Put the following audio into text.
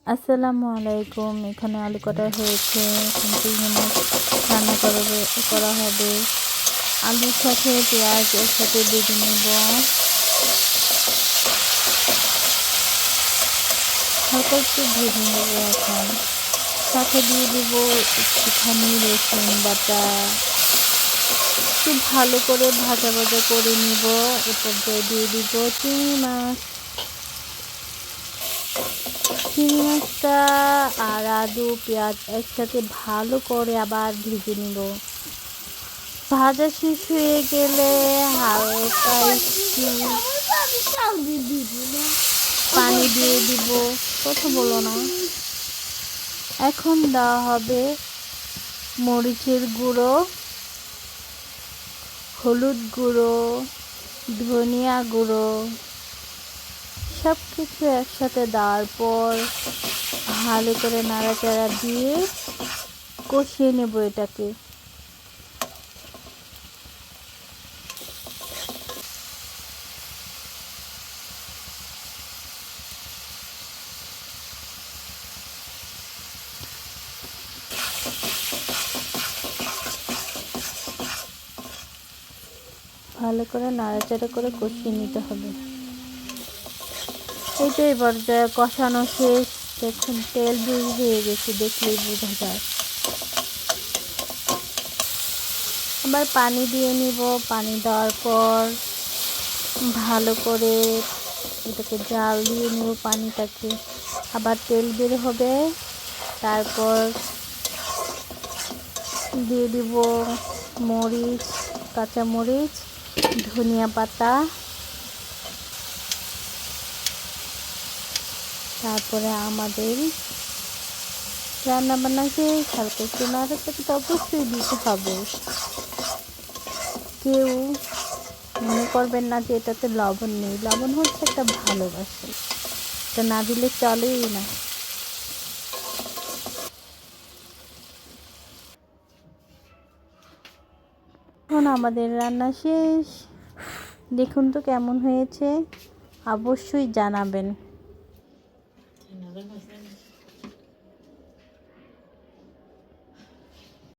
আসসালামু আলাইকুম। এখানে আলু কাটা হয়েছে। এখন চিংড়ি মাছ রান্না করা হবে। আলুর সাথে পেঁয়াজ একসাথে ভেজে নেব। হালকা একটু ভেজে নেব। এখন সাথে দিয়ে দেব একটুখানি রসুন বাটা। একটু ভালো করে ভাজা ভাজা করে নেব। এ পর্যায়ে দিয়ে দিব চিংড়ি মাছ। চিংড়ি মাছটা আর আলু পেঁয়াজ একসাথে ভালো করে আবার ভেজে নিব। ভাজা শেষ হয়ে গেলে হালকা একটু পানি দিয়ে দিব। কথা বলো না। এখন দেওয়া হবে মরিচের গুঁড়ো, হলুদ গুঁড়ো, ধনিয়া গুঁড়ো, সব কিছু একসাথে দেওয়ার পর ভালো করে নাড়াচাড়া দিয়ে কষিয়ে নেব এটাকে। ভালো করে নাড়াচাড়া করে কষিয়ে নিতে হবে। এইটাই পর্যায়ে কষানো শেষ। দেখুন তেল বের হয়ে গেছে, দেখলেই বোঝা যায়। আবার পানি দিয়ে নিব। পানি দেওয়ার পর ভালো করে এটাকে জাল দিয়ে নেব পানিটাকে। আবার তেল বের হবে। তারপর দিয়ে দিব মরিচ, কাঁচা মরিচ, ধনিয়া পাতা। তারপরে আমাদের রান্নাবান্না শেষ। হালকা একটু নাড়াচাড়া তো অবশ্যই দিতে হবে। কেউ মনে করবেন না যে এটাতে লবণ নেই। লবণ হচ্ছে একটা ভালোবাসা, এটা না দিলে চলেই না। এখন আমাদের রান্না শেষ। দেখুন তো কেমন হয়েছে, অবশ্যই জানাবেন।